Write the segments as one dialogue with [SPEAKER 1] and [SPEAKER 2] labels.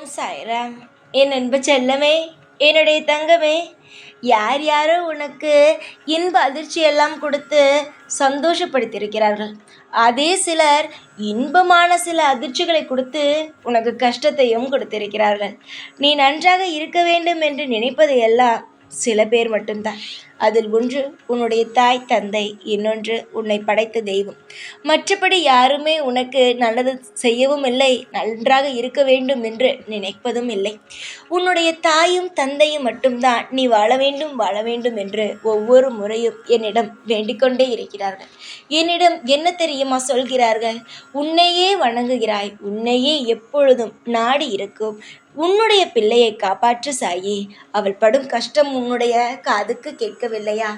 [SPEAKER 1] ஓம் சாய்ராம். என் அன்பு செல்லமே, என்னுடைய தங்கமே, யார் யாரோ உனக்கு இன்ப அதிர்ச்சியெல்லாம் கொடுத்து சந்தோஷப்படுத்தியிருக்கிறார்கள். அதே சிலர் இன்பமான சில அதிர்ச்சிகளை கொடுத்து உனக்கு கஷ்டத்தையும் கொடுத்திருக்கிறார்கள். நீ நன்றாக இருக்க வேண்டும் என்று நினைப்பது எல்லாம் சில பேர் மட்டும்தான். அதில் ஒன்று உன்னுடைய தாய் தந்தை, இன்னொன்று உன்னை படைத்த தெய்வம். மற்றபடி யாருமே உனக்கு நல்லது செய்யவும் இல்லை, நன்றாக இருக்க வேண்டும் என்று நினைப்பதும் இல்லை. உன்னுடைய தாயும் தந்தையும் மட்டும்தான் நீ வாழ வேண்டும் என்று ஒவ்வொரு முறையும் என்னிடம் வேண்டிக்கொண்டே இருக்கிறார்கள். என்னிடம் என்ன தெரியுமா சொல்கிறார்கள்? உன்னையே வணங்குகிறாய், உன்னையே எப்பொழுதும் நாடி இருக்கும் உன்னுடைய பிள்ளையை காப்பாற்று சாயி. அவள் படும் கஷ்டம் உன்னுடைய காதுக்கு கேட்கவில்லையா?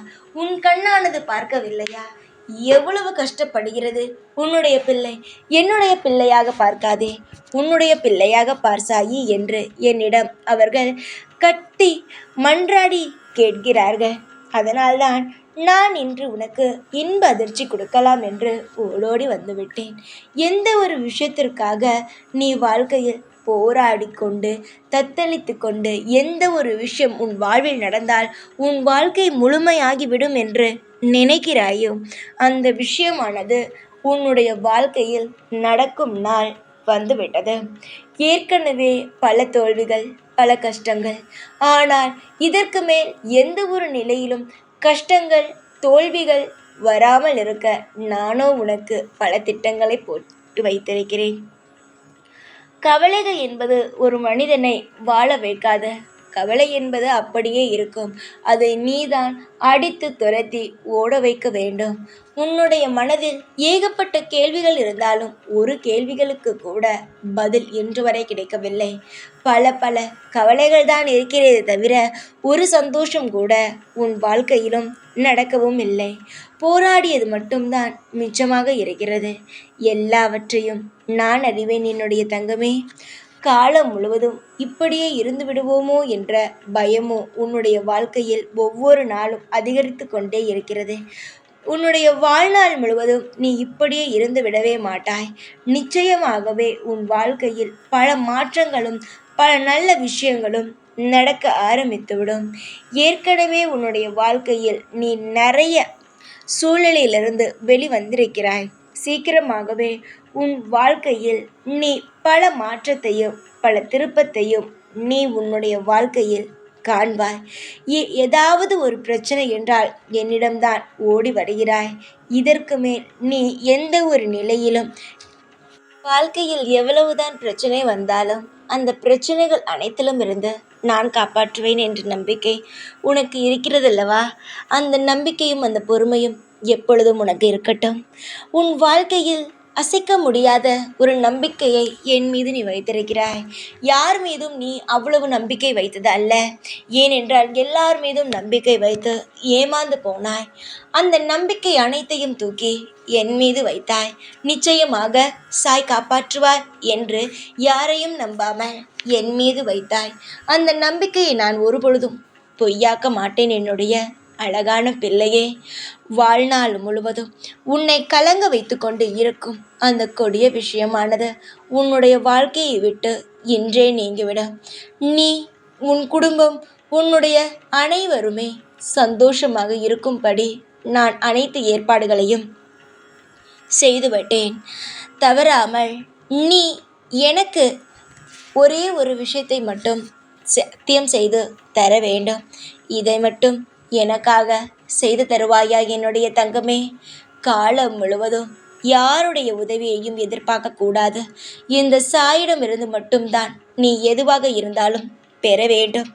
[SPEAKER 1] உன் கண்ணானது பார்க்கவில்லையா? எவ்வளவு கஷ்டப்படுகிறது உன்னுடைய பிள்ளை. என்னுடைய பிள்ளையாக பார்க்காதே, உன்னுடைய பிள்ளையாக பார்சாயி என்று என்னிடம் அவர்கள் கட்டி மன்றாடி கேட்கிறார்கள். அதனால்தான் நான் இன்று உனக்கு இன்ப அதிர்ச்சி கொடுக்கலாம் என்று ஓடோடி வந்துவிட்டேன். எந்த ஒரு விஷயத்திற்காக நீ வாழ்க்கையில் போராடி கொண்டு தத்தளித்து கொண்டு எந்த ஒரு விஷயம் உன் வாழ்வில் நடந்தால் உன் வாழ்க்கை முழுமையாகிவிடும் என்று நினைக்கிறாயோ, அந்த விஷயமானது உன்னுடைய வாழ்க்கையில் நடக்கும் நாள் வந்துவிட்டது. ஏற்கனவே பல தோல்விகள், பல கஷ்டங்கள். ஆனால் இதற்கு மேல் எந்த ஒரு நிலையிலும் கஷ்டங்கள், தோல்விகள் வராமல் இருக்க நானோ உனக்கு பல திட்டங்களை போட்டு வைத்திருக்கிறேன். கவலைகள் என்பது ஒரு மனிதனை வாழ வைக்காத. கவலை என்பது அப்படியே இருக்கும். அதை நீதான் அடித்து துரத்தி ஓட வைக்க வேண்டும். உன்னுடைய மனதில் ஏகப்பட்ட கேள்விகள் இருந்தாலும் ஒரு கேள்விகளுக்கு கூட பதில் இன்று வரை கிடைக்கவில்லை. பல கவலைகள் தான் இருக்கிறதே தவிர ஒரு சந்தோஷம் கூட உன் வாழ்க்கையிலும் நடக்கவும் இல்லை. போராடியது மட்டும்தான் மிச்சமாக இருக்கிறது. எல்லாவற்றையும் நான் அறிவேன் என்னுடைய தங்கமே. காலம் முழுவதும் இப்படியே இருந்து விடுவோமோ என்ற பயமோ உன்னுடைய வாழ்க்கையில் ஒவ்வொரு நாளும் அதிகரித்து கொண்டே இருக்கிறது. உன்னுடைய வாழ்நாள் முழுவதும் நீ இப்படியே இருந்து விடவே மாட்டாய். நிச்சயமாகவே உன் வாழ்க்கையில் பல மாற்றங்களும் பல நல்ல விஷயங்களும் நடக்க ஆரம்பித்துவிடும். ஏற்கனவே உன்னுடைய வாழ்க்கையில் நீ நிறைய சூழ்நிலையிலிருந்து வெளிவந்திருக்கிறாய். சீக்கிரமாகவே உன் வாழ்க்கையில் நீ பல மாற்றத்தையும் பல திருப்பத்தையும் நீ உன்னுடைய வாழ்க்கையில் காண்பாய். ஏதாவது ஒரு பிரச்சனை என்றால் என்னிடம்தான் ஓடி வருகிறாய். இதற்கு மேல் நீ எந்த ஒரு நிலையிலும் வாழ்க்கையில் எவ்வளவுதான் பிரச்சனை வந்தாலும் அந்த பிரச்சனைகள் அனைத்திலும் இருந்து நான் காப்பாற்றுவேன் என்ற நம்பிக்கை உனக்கு இருக்கிறதல்லவா? அந்த நம்பிக்கையும் அந்த பொறுமையும் எப்பொழுதும் உனக்கு இருக்கட்டும். உன் வாழ்க்கையில் அசைக்க முடியாத ஒரு நம்பிக்கையை என் மீது நீ வைத்திருக்கிறாய். யார் மீதும் நீ அவ்வளவு நம்பிக்கை வைத்தது அல்ல. ஏனென்றால் எல்லார் மீதும் நம்பிக்கை வைத்து ஏமாந்து போனாய். அந்த நம்பிக்கை அனைத்தையும் தூக்கி என் மீது வைத்தாய். நிச்சயமாக சாய் காப்பாற்றுவார் என்று யாரையும் நம்பாமல் என் மீது வைத்தாய். அந்த நம்பிக்கையை நான் ஒருபொழுதும் பொய்யாக்க மாட்டேன் என்னுடைய அழகான பிள்ளையே. வாழ்நாள் முழுவதும் உன்னை கலங்க வைத்து கொண்டு இருக்கும் அந்த கொடிய விஷயமானது உன்னுடைய வாழ்க்கையை விட்டு இன்றே நீங்கிவிடும். நீ, உன் குடும்பம், உன்னுடைய அனைவருமே சந்தோஷமாக இருக்கும்படி நான் அனைத்து ஏற்பாடுகளையும் செய்துவிட்டேன். தவறாமல் நீ எனக்கு ஒரே ஒரு விஷயத்தை மட்டும் சத்தியம் செய்து தர வேண்டும். இதை மட்டும் எனக்காக செய்து தருவாயா என்னுடைய தங்கமே? காலம் முழுவதும் யாருடைய உதவியையும் எதிர்பார்க்க கூடாது. இந்த சாயிடமிருந்து மட்டும்தான் நீ எதுவாக இருந்தாலும் பெற வேண்டும்.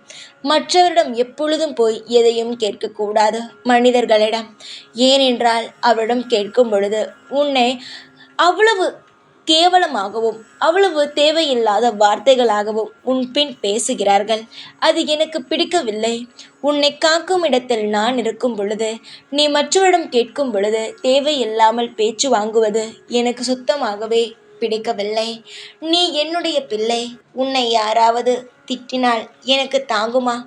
[SPEAKER 1] மற்றவரிடம் எப்பொழுதும் போய் எதையும் கேட்கக்கூடாது மனிதர்களிடம். ஏனென்றால் அவரிடம் கேட்கும் பொழுது உன்னை அவ்வளவு கேவலமாகவும் அவ்வளவு தேவையில்லாத வார்த்தைகளாகவும் உன் பின் பேசுகிறார்கள். அது எனக்கு பிடிக்கவில்லை. உன்னை காக்கும் இடத்தில் நான் இருக்கும் பொழுது நீ மற்றவரிடம் கேட்கும் பொழுது தேவையில்லாமல் பேச்சு வாங்குவது எனக்கு சுத்தமாகவே பிடிக்கவில்லை. நீ என்னுடைய பிள்ளை. உன்னை யாராவது திட்டினால் எனக்கு தாங்குமா?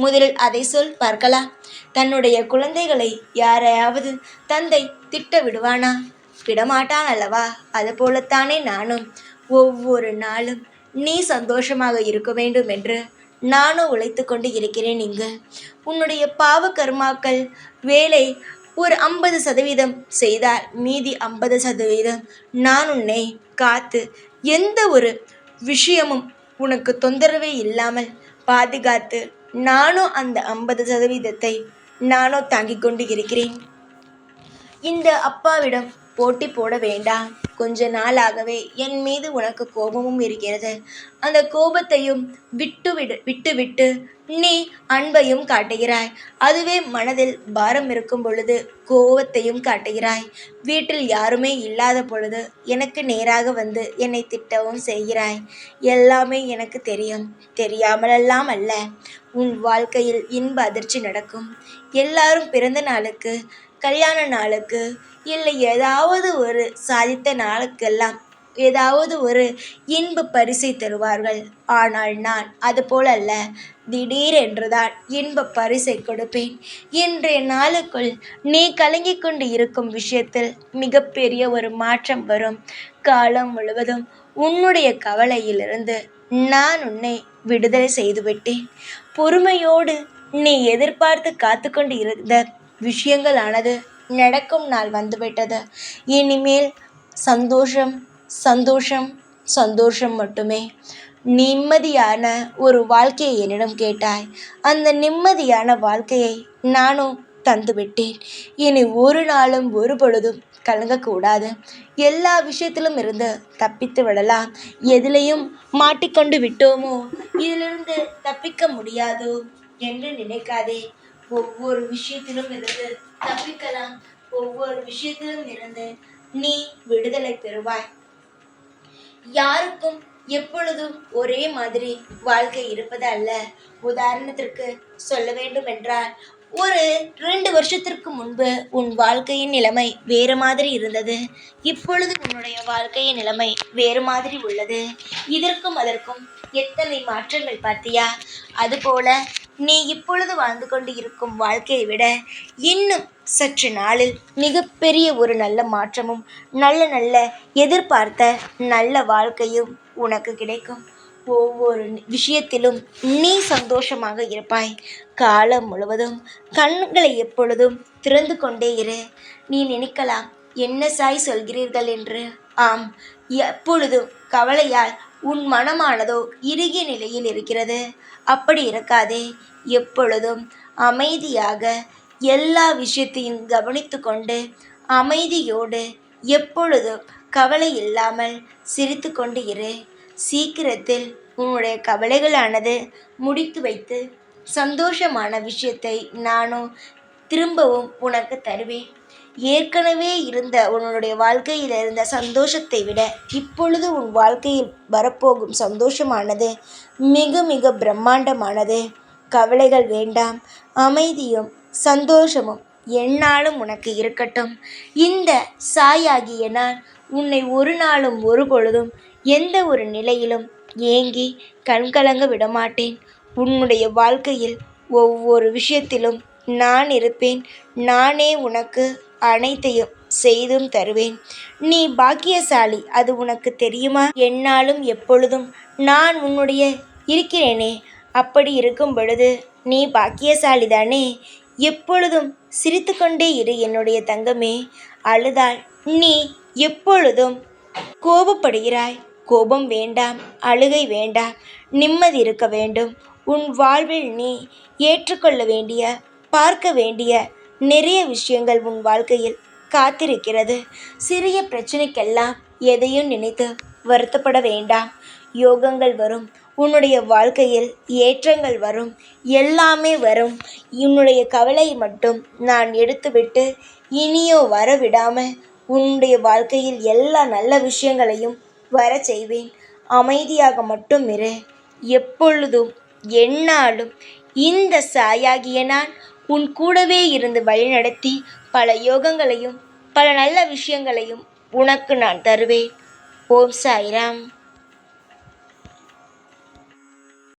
[SPEAKER 1] முதலில் அதை சொல் பார்க்கலாம். தன்னுடைய குழந்தைகளை யாரையாவது தந்தை திட்ட விடுவானா? விடமாட்டான் அல்லவா? அதுபோலத்தானே நானும் ஒவ்வொரு நாளும் நீ சந்தோஷமாக இருக்க வேண்டும் என்று நானும் உழைத்து கொண்டு இருக்கிறேன். இங்கு உன்னுடைய பாவ கர்மாக்கள் வேலை ஒரு 50% செய்தால் மீதி 50% நான் உன்னை காத்து எந்த ஒரு விஷயமும் உனக்கு தொந்தரவே இல்லாமல் பாதுகாத்து நானும் அந்த 50%ஐ நானும் தாங்கிக் கொண்டு இருக்கிறேன். இந்த அப்பாவிடம் போட்டி போட வேண்டாம். கொஞ்ச நாளாகவே என் மீது உனக்கு கோபமும் இருக்கிறது. அந்த கோபத்தையும் விட்டுவிட்டு நீ அன்பையும் காட்டுகிறாய். அதுவே மனதில் பாரம் இருக்கும் பொழுது கோபத்தையும் காட்டுகிறாய். வீட்டில் யாருமே இல்லாத பொழுது எனக்கு நேராக வந்து என்னை திட்டவும் செய்கிறாய். எல்லாமே எனக்கு தெரியும். தெரியாமலெல்லாம் அல்ல. உன் வாழ்க்கையில் இன்ப அதிர்ச்சி நடக்கும். எல்லாரும் பிறந்த நாளுக்கு, கல்யாண நாளுக்கு, இல்லை ஏதாவது ஒரு சாதித்த நாளுக்கெல்லாம் ஏதாவது ஒரு இன்ப பரிசை தருவார்கள். ஆனால் நான் அதுபோல் அல்ல. திடீரென்றுதான் இன்ப பரிசை கொடுப்பேன். இன்றைய நாளுக்குள் நீ கலங்கிக் கொண்டு இருக்கும் விஷயத்தில் மிகப்பெரிய ஒரு மாற்றம் வரும். காலம் முழுவதும் உன்னுடைய கவலையிலிருந்து நான் உன்னை விடுதலை செய்துவிட்டேன். பொறுமையோடு நீ எதிர்பார்த்து காத்து கொண்டு இருந்த விஷயங்களானது நடக்கும் நாள் வந்துவிட்டது. இனிமேல் சந்தோஷம் சந்தோஷம் சந்தோஷம் மட்டுமே. நிம்மதியான ஒரு வாழ்க்கையை என்னிடம் கேட்டாய். அந்த நிம்மதியான வாழ்க்கையை நானும் தந்துவிட்டேன். இனி ஒரு நாளும் ஒரு பொழுதும் கலங்கக்கூடாது. எல்லா விஷயத்திலும் இருந்து தப்பித்து விடலாம். எதிலையும் மாட்டிக்கொண்டு விட்டோமோ இதிலிருந்து தப்பிக்க முடியாதோ என்று நினைக்காதே. ஒவ்வொரு விஷயத்திலும் இருந்து தப்பிக்கலாம். ஒவ்வொரு விஷயத்திலும் இருந்து நீ விடுதலை பெறுவாய். யாருக்கும் எப்பொழுதும் ஒரே மாதிரி வாழ்க்கை இருப்பது அல்ல. உதாரணத்திற்கு சொல்ல வேண்டும் என்றால், ஒரு 2 வருஷத்திற்கு முன்பு உன் வாழ்க்கையின் நிலைமை வேறு மாதிரி இருந்தது. இப்பொழுது உன்னுடைய வாழ்க்கையின் நிலைமை வேறு மாதிரி உள்ளது. இதற்கும் அதற்கும் எத்தனை மாற்றங்கள் பார்த்தியா? அதுபோல நீ இப்பொழுது வாழ்ந்து கொண்டு இருக்கும் வாழ்க்கையை விட இன்னும் சற்று நாளில் மிகப்பெரிய ஒரு நல்ல மாற்றமும் நல்ல நல்ல எதிர்பார்த்த நல்ல வாழ்க்கையும் உனக்கு கிடைக்கும். ஒவ்வொரு விஷயத்திலும் நீ சந்தோஷமாக இருப்பாய். காலம் முழுவதும் கண்களை எப்பொழுதும் திறந்து கொண்டே இரு. நீ நினைக்கலாம், என்ன சாய் சொல்கிறீர்கள் என்று. ஆம், எப்பொழுதும் கவலையால் உன் மனமானதோ இறுகிய நிலையில் இருக்கிறது. அப்படி இருக்காதே. எப்பொழுதும் அமைதியாக எல்லா விஷயத்தையும் கவனித்து கொண்டு அமைதியோடு எப்பொழுதும் கவலை இல்லாமல் சிரித்து கொண்டு இரு. சீக்கிரத்தில் உன்னுடைய கவலைகளானது முடித்து வைத்து சந்தோஷமான விஷயத்தை நானும் திரும்பவும் உனக்கு தருவேன். ஏற்கனவே இருந்த உன்னுடைய வாழ்க்கையில் இருந்த சந்தோஷத்தை விட இப்பொழுது உன் வாழ்க்கையில் வரப்போகும் சந்தோஷமானது மிக மிக பிரம்மாண்டமானது. கவலைகள் வேண்டாம். அமைதியும் சந்தோஷமும் எந்நாளும் உனக்கு இருக்கட்டும். இந்த சாயாகிய நான் உன்னை ஒரு நாளும் ஒரு பொழுதும் எந்த ஒரு நிலையிலும் ஏங்கி கண்கலங்க விடமாட்டேன். உன்னுடைய வாழ்க்கையில் ஒவ்வொரு விஷயத்திலும் நான் இருப்பேன். நானே உனக்கு அனைத்தையும் செய்தும் தருவேன். நீ பாக்கியசாலி, அது உனக்கு தெரியுமா? எந்நாளும் எப்பொழுதும் நான் உன்னுடைய இருக்கிறேனே. அப்படி இருக்கும் பொழுது நீ பாக்கியசாலிதானே. எப்பொழுதும் சிரித்து கொண்டே இரு என்னுடைய தங்கமே. அழுதால் நீ எப்பொழுதும் கோபப்படுகிறாய். கோபம் வேண்டாம், அழுகை வேண்டாம். நிம்மதி இருக்க வேண்டும். உன் வாழ்வில் நீ ஏற்றுக்கொள்ள வேண்டிய, பார்க்க வேண்டிய நிறைய விஷயங்கள் உன் வாழ்க்கையில் காத்திருக்கிறது. சிறிய பிரச்சனைக்கெல்லாம் எதையும் நினைத்து வருத்தப்பட வேண்டாம். யோகங்கள் வரும். உன்னுடைய வாழ்க்கையில் ஏற்றங்கள் வரும். எல்லாமே வரும். உன்னுடைய கவலையை மட்டும் நான் எடுத்துவிட்டு இனியோ வரவிடாமல் உன்னுடைய வாழ்க்கையில் எல்லா நல்ல விஷயங்களையும் வர செய்வேன். அமைதியாக மட்டும் இரு. எப்பொழுதும் எந்நாளும் இந்த சாயாகிய நான் உன் கூடவே இருந்து வழிநடத்தி பல யோகங்களையும் பல நல்ல விஷயங்களையும் உனக்கு நான் தருவேன். ஓம் சாய்ராம்.